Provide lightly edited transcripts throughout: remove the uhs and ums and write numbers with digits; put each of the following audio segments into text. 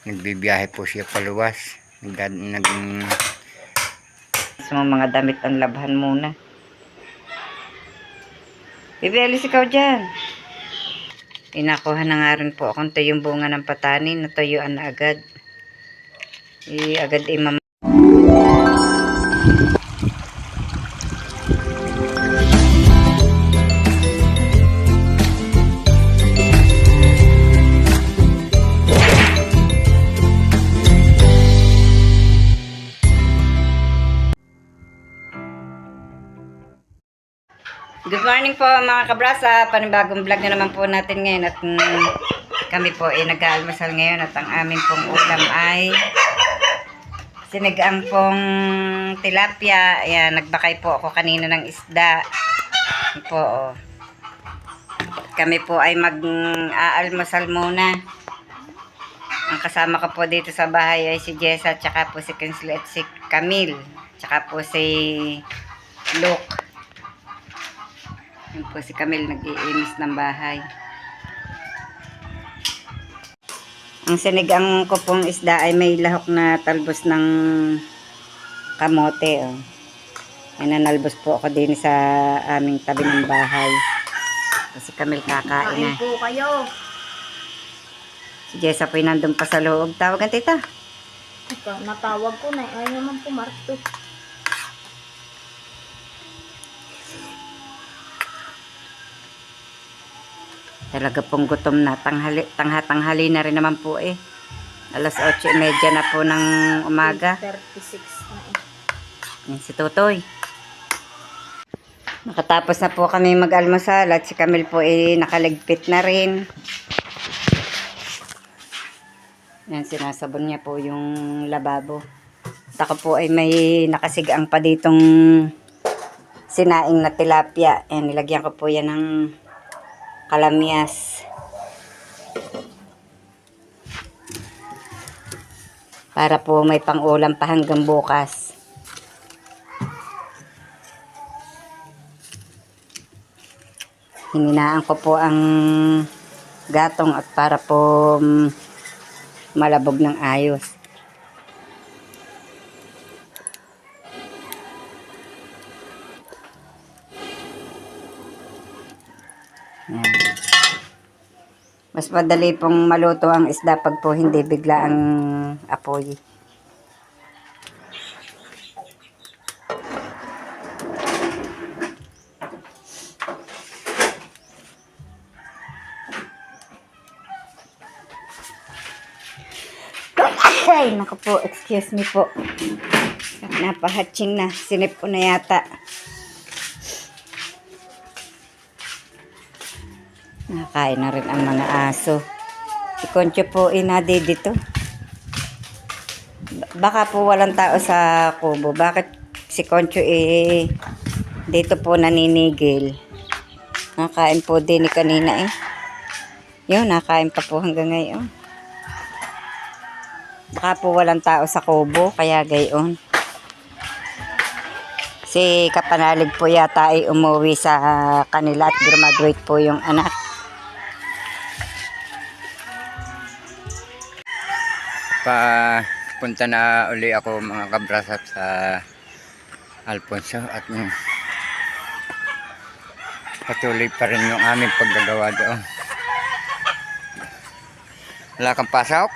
Nagbibiyahe po siya paluwas. So, mga damit ang labhan muna. Bibi, alis ikaw dyan. Inakuha na nga rin po akong tuyong bunga ng patani. Natuyuan na agad. Agad imam. Good morning po mga kabrasa. Panibagong vlog na naman po natin ngayon. At kami po ay nag-aalmusal ngayon. At ang amin pong ulam ay sinigang pong tilapia. Ayan, nagbakay po ako kanina ng isda. Po, oh. Kami po ay mag-aalmusal muna. Ang kasama ko po dito sa bahay ay si Jessa, tsaka po si Kinsley at si Camille, tsaka po si Luke. Yun po si Camille, nag-iinis ng bahay. Ang sinigang ko pong isda ay may lahok na talbos ng kamote. Oh. Ay nanalbos po ako din sa aming tabi ng bahay. Si Camille kakain na. Kain po kayo. Si Jessa po ay nandun pa sa loob. Tawagan tita. Ikaw, natawag ko na. Ayaw naman pumarto. Talaga pong gutom na. Tanghali na rin naman po eh. Alas 8:30 na po ng umaga. 36 na eh. Yan si Tutoy. Nakatapos na po kami mag-almusal at si Camille po eh nakaligpit na rin. Yan, sinasabon niya po yung lababo. At ako po ay may nakasigang pa ditong sinaing na tilapia. Yan, nilagyan ko po yan ng kalamyas. Para po may pang-ulam pa hanggang bukas. Hininaan ko po ang gatong at para po malabog ng ayos. Yan. Mas madali pong maluto ang isda pag po hindi bigla ang apoy. Ay, naku po, excuse me po. Napahatching na. Sinip ko na yata. Nakain na rin ang mga aso. Si Concho po inadi dito. Baka po walang tao sa kubo. Bakit si Concho dito po naninigil? Nakain po din ni kanina eh. Yun, nakain pa po hanggang ngayon. Baka po walang tao sa kubo, kaya gayon. Si Kapanalig po yata ay umuwi sa kanila at graduate po yung anak. Punta na uli ako mga kabrasap sa Alfonso at patuloy pa rin yung aming paggagawa doon. Wala kang pasok?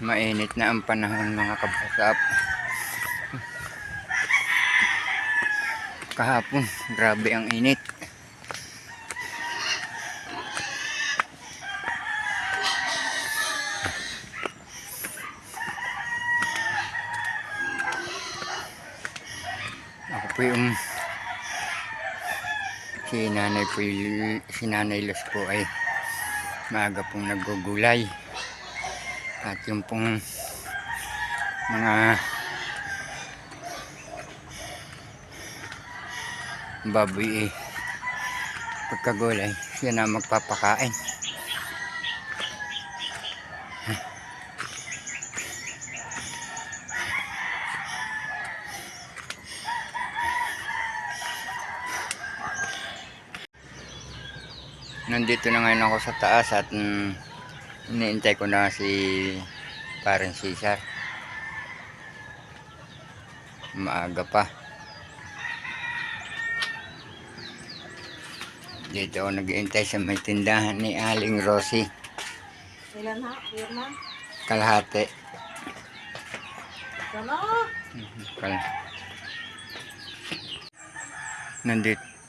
Mainit na ang panahon mga kabrasap. Kahapon, grabe ang init. Ako po yung si Nanay Luz po ay maaga pong naggugulay. At yung pong mga baboy pagkagulay, siya na magpapakain. Nandito na ngayon ako sa taas at iniintay ko na si Parang Cesar. Maaga pa. Dito ako nag-iintay sa may tindahan ni Aling Rosie. Ilan ha? Irma? Kalahati. Sana?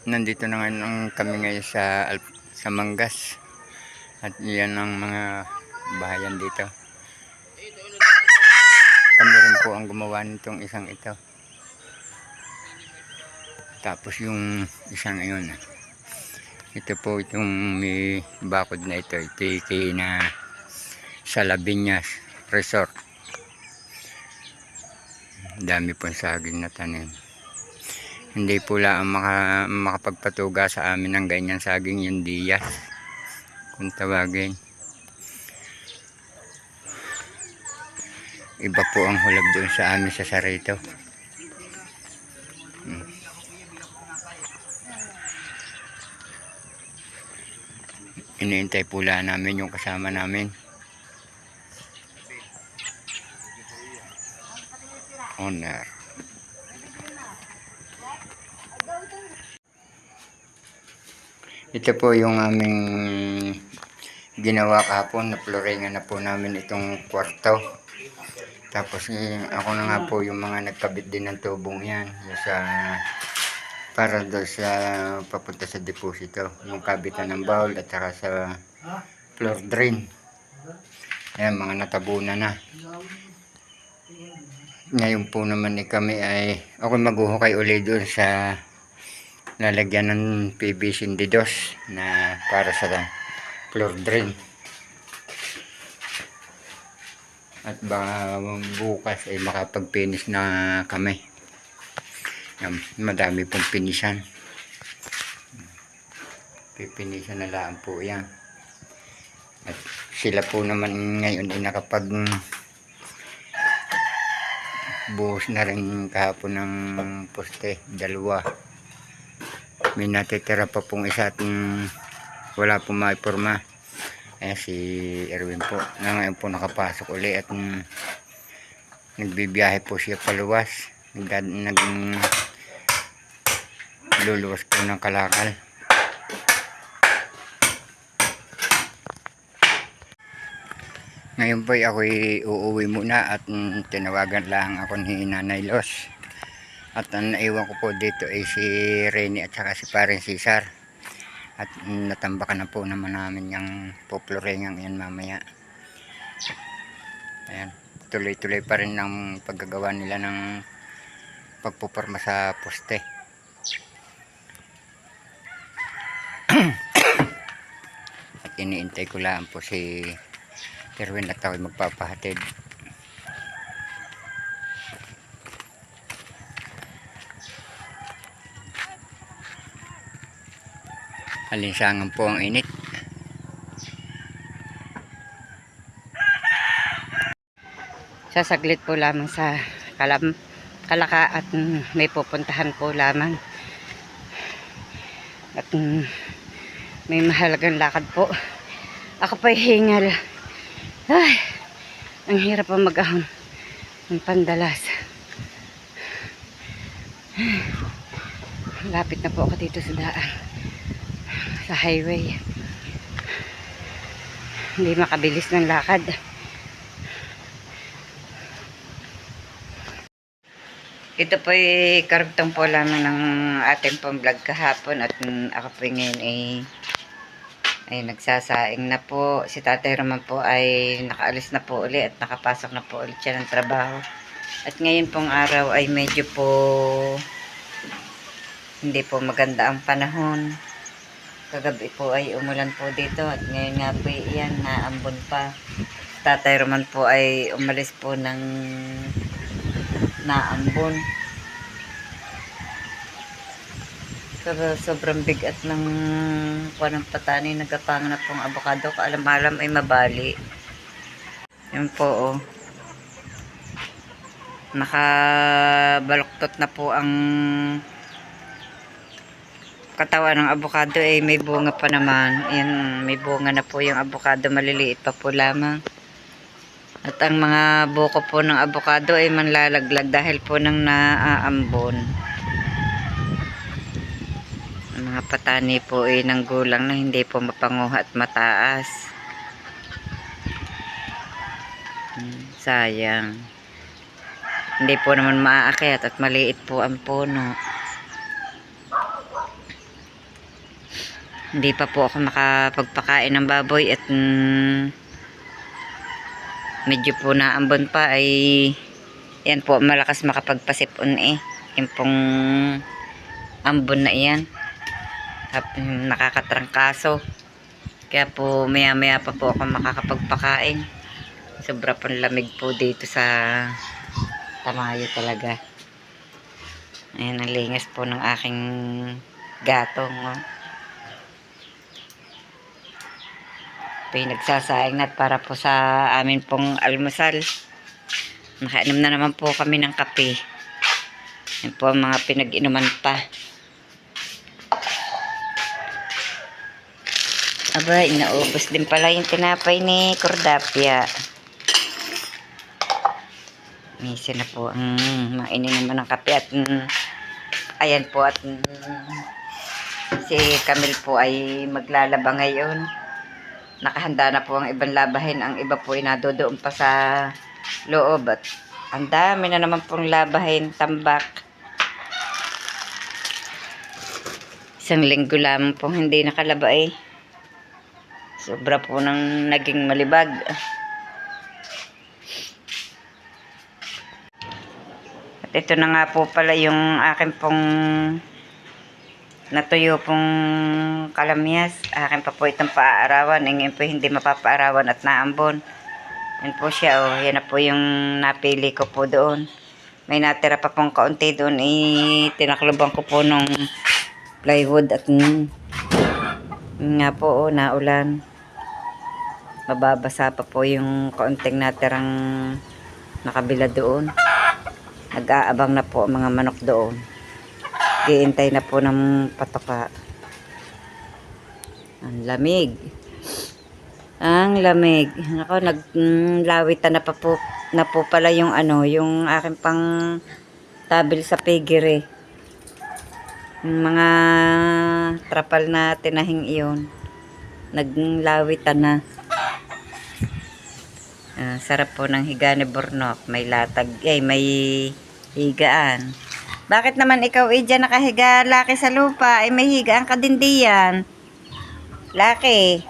Nandito na ngayon kami ngayon sa Mangas. At yan ang mga bahayan dito. Kami rin po ang gumawa nitong isang ito. Tapos yung isang iyon. Ito po itong may bakod na ito. Ito na sa Labiñas Resort. Dami pong saging na tanim. Hindi po lang makapagpatuga sa amin ng ganyan saging yung Diaz. Kung tawagin. Iba po ang hulab doon sa amin sa Sarito. Iniintay po lang namin yung kasama namin. Honor. Ito po yung aming ginawa kahapon. Na-flooringan na po namin itong kwarto. Tapos ako na nga po yung mga nagkabit din ng tubong yan. Yung para doon sa papunta sa deposito. Yung kabitan ng bowl at saka sa floor drain. Ayan, mga natabunan na. Ngayon po naman kami ay ako maghuhukay uli doon sa lalagyan ng PVC D2 na para sa floor drain. At baka bukas ay makapag-finish na kami. Madami pong pinisan. Pipinisan na lang po yan. At sila po naman ngayon ay nakapag buhos na rin kahapon ng poste. 2. May natitira pa pong isa at wala pong maiporma. Si Erwin po na ngayon po nakapasok uli at nagbibiyahe po siya paluwas. Luluwas po ng Kalakal. Ngayon po ako'y uuwi muna at tinawagan lang ako ni Nanay Los. At ang naiwan ko po dito ay si Rene at saka si Parang Cesar. At natambakan na po naman namin yung poplorengang yan mamaya. Ayan, tuloy-tuloy pa rin ang paggagawa nila ng pagpuporma sa poste. At iniintay ko lang po si Erwin at ako'y magpapahatid. Alinsangan po ang init. Sasaglit po lamang sa Kalaka at may pupuntahan po lamang. At may mahalagang lakad po. Ako pa'y hingal. Ay, ang hirap po mag-ahon ng pandalas. Lapit na po ako dito sa daan, sa highway. Hindi makabilis ng lakad. Ito po ay karugtong po lamang ng ating pong vlog kahapon at ako po ngayon ay nagsasaing na po. Si Tatay Roman po ay nakaalis na po uli at nakapasok na po ulit siya ng trabaho. At ngayon pong araw ay medyo po hindi po maganda ang panahon. Kagabi po ay umulan po dito at ngayon nga po iyan naambon pa. Tatay Roman po ay umalis po ng naambon. Sobrang bigat ng ng patani, nagapang na pong avocado. Kaalam-alam ay mabali. Yan po oh. Nakabaluktot na po ang katawan ng avocado ay may bunga pa naman. Ayan, may bunga na po yung avocado, maliliit pa po lamang. At ang mga buko po ng avocado ay manlalaglag dahil po nang naaambon. Ang mga patani po ay ng gulang na hindi po mapanguha at mataas. Sayang. Hindi po naman maaakyat at maliit po ang puno. Hindi pa po ako makapagpakain ng baboy at medyo po naambon pa ay yan po malakas makapagpasipon eh. Yan pong ambon na yan. Nakakatrangkaso. Kaya po maya maya pa po ako makakapagpakain. Sobra pong lamig po dito sa Tamayo talaga. Ayan ang lingas po ng aking gatong. Oh. Pinagsasaing na para po sa amin pong almusal. Nakainom na naman po kami ng kape. Yan po ang mga pinag-inuman pa. Aba, inaubos din pala yung tinapay ni Cordapia. Misa na po ang mainin naman ng kape at ayan po at si Camille po ay maglalaba ngayon. Nakahanda na po ang ibang labahin. Ang iba po ay nadodoon pa sa loob. At ang dami na naman pong labahin, tambak. Isang linggo lamang pong hindi nakalaba eh. Sobra po nang naging malibag. At ito na nga po pala yung akin pong natuyo pong kalamyas. Akin pa po itong paaarawan. Ngayon po hindi mapapaarawan at naambon. Yan po siya. Oh. Yan na po yung napili ko po doon. May natira pa pong kaunti doon. Tinakluban ko po nung plywood at nga po oh, naulan. Mababasa pa po yung kaunting natirang nakabila doon. Nag-aabang na po ang mga manok doon. Giintay na po ng patoka. Ang lamig. Ang lamig. Ako, naglawitan na po pala yung yung aking pang tabil sa piggery. Yung mga trapal na tinahing iyon. Naglawitan na. Sarap po ng higa ni Bornok. May latag, may higaan. Bakit naman ikaw dyan nakahiga, Laki, sa lupa? Ay may higaan ka din diyan. Laki.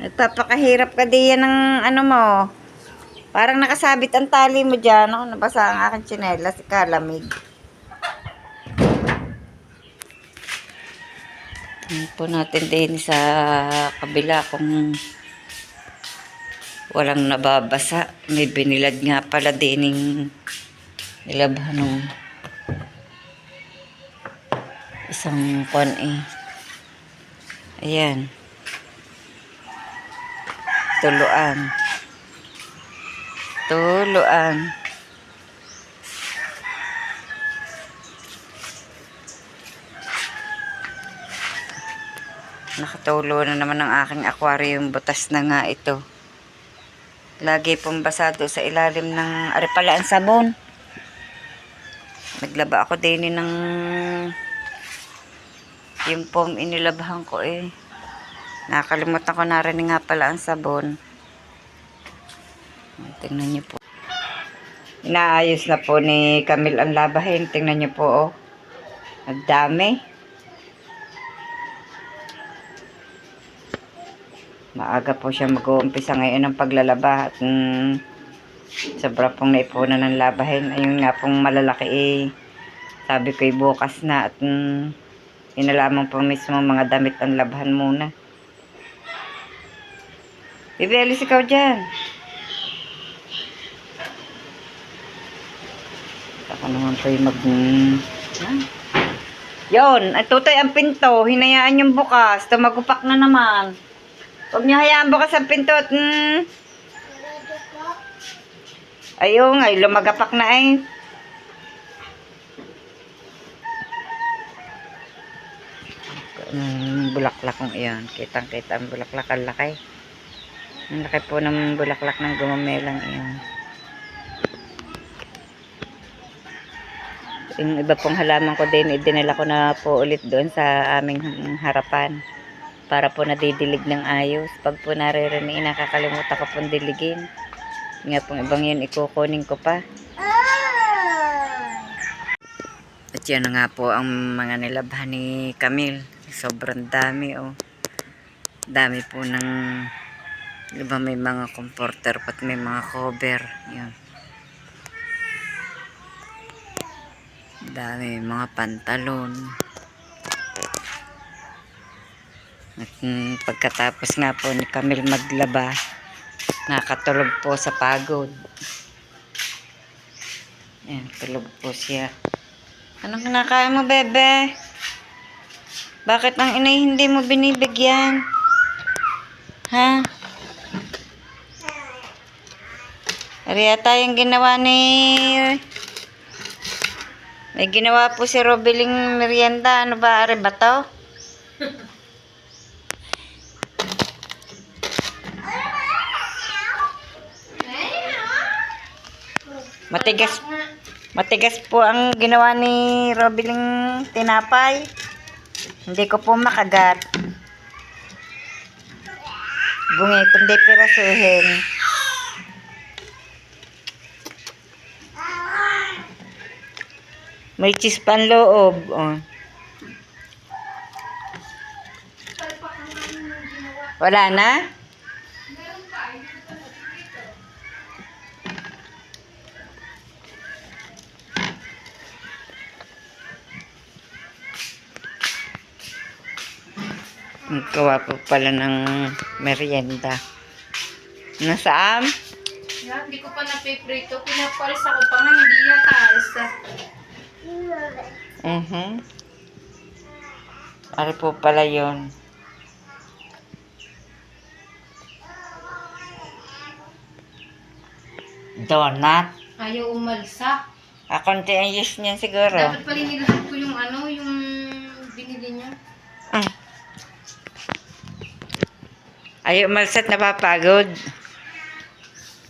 Nagpapakahirap ka diyan ng mo. Parang nakasabit ang tali mo dyan. Ako, nabasa ang aking tsinelas. Kalamig. Po natin din sa kabila kung walang nababasa. May binilad nga pala din nilabhan ng isang kon eh. Ayan. Tuluan. Tuluan. Nakatulo na naman ang aking aquarium. Butas na nga ito. Lagi pong basado sa ilalim ng pala ang sabon. Naglaba ako din ng yung pong inilabhan ko eh. Nakalimutan ko na rin nga pala ang sabon. Tingnan niyo po. Inaayos na po ni Camille ang labahin. Tingnan niyo po oh. Nagdami. Maaga po siya mag-uumpisa ngayon ng paglalaba at sobra pong naipunan ng labahin. Ayun nga pong malalaki eh. Sabi ko bukas na at inalamang po mismo mga damit ang labahan muna. Bibi, alis ikaw dyan. Ako naman po yung Yon, at tutoy ang pinto. Hinayaan yung bukas. Tumagupak na naman. Huwag niyo hayaan bukas ang pinto. Ayun, ay lumagapak na eh. bulaklak kong iyon. Kitang-kita ang bulaklak. Ang laki. Ang laki po ng bulaklak ng gumamelang iyon. Yung iba pong halaman ko din, idinala ko na po ulit doon sa aming harapan. Para po nadidilig ng ayos. Pag po naririnig, nakakalimutan ko pong diligin. Nga pong ibang yun, ikukunin ko pa. At yan na nga po ang mga nilabhan ni Camille. Sobrang dami, oh. Dami po ng, diba may mga comforter, pat may mga cover. Yan. Dami, mga pantalon. At pagkatapos nga po ni Camille maglaba, nakatulog po sa pagod. Ayan, tulog po siya. Anong kinakain mo, bebe? Bakit ang inay hindi mo binibigyan? Ha? Ariya tayong ginawa ni... May ginawa po si Robeling merienda. Ano ba, ari ba to? Matigas po ang ginawa ni Robeling tinapay. Hindi ko po makagat. Bungi, kundi pirasuhin. May cheese pan loob. Oh. Wala na? Gawa po pala ng merienda. Nasaan? Yeah, hindi ko pa napiprito. Pinapalis ako pa nga, hindi yata alsa. Ari po pala yun. Donut. Ayaw umalsa. Konti ang use niyan siguro. Dapat pala nilahad ko yung ano, yung binili niya. Ayaw umalsat, napapagod.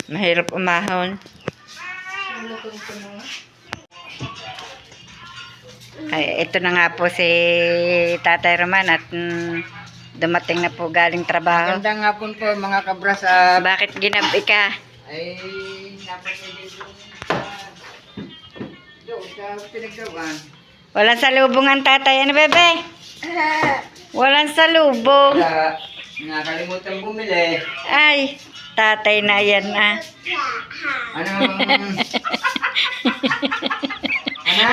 Mahirap umahon. Nalutong ko na nga. Ay, ito na nga po si Tatay Roman at dumating na po galing trabaho. Magandang hapon po mga kabras. Bakit ginabi ka? Ay, napasilip yung doon sa pinaggawan. Walang salubong ang tatay. Ano, bebe? Walang salubong. Wala, nakalimutan bumili. Ay, tatay na yan ah. Ano? Ano?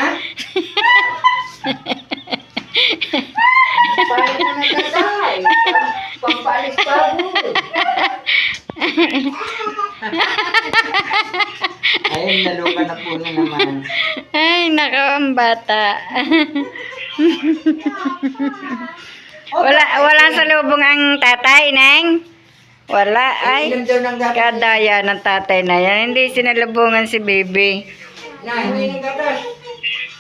Palit na nagkatay. Pampalis pa po. Ayun, nalupa na po na naman. Ay, nako ang bata. Walang salubong ang tatay, Neng? Wala, ay. Ilan daw ng gatas? Kadaya ng tatay na yan. Hindi sinalubungan si baby. Na, hindi ng gatas.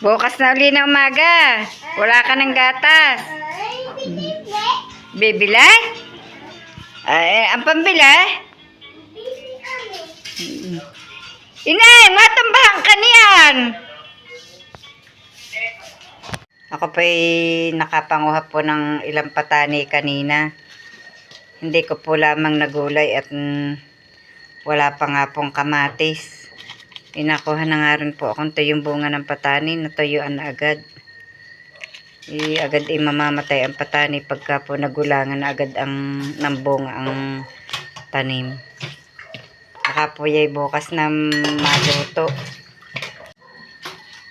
Bukas na uli na umaga. Wala ka ng gatas. Bibila? Ay, ang pambila? Inay, matambahan ka niyan. Ako po'y nakapanguha po ng ilang patani kanina. Hindi ko po lamang nagulay at wala pa nga pong kamatis. Inakuha na nga rin po akong tuyong bunga ng patani. Natuyuan na agad. Agad mamamatay ang patani pagka po nagulangan na agad ng bunga ang tanim. Saka po yay bukas na maluto.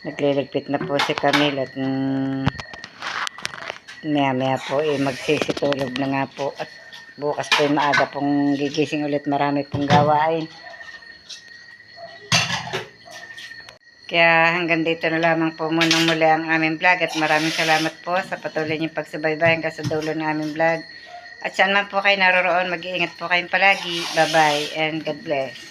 Nagliligpit na po si Camille at maya po magsisitulog na nga po at bukas po maaga pong gigising ulit, marami pong gawain. Kaya hanggang dito na lamang po munang muli ang aming vlog at maraming salamat po sa patuloy niyong pagsubaybay hanggang sa dulo ng aming vlog. At saan man po kayo naroroon, mag-iingat po kayong palagi. Bye-bye and God bless.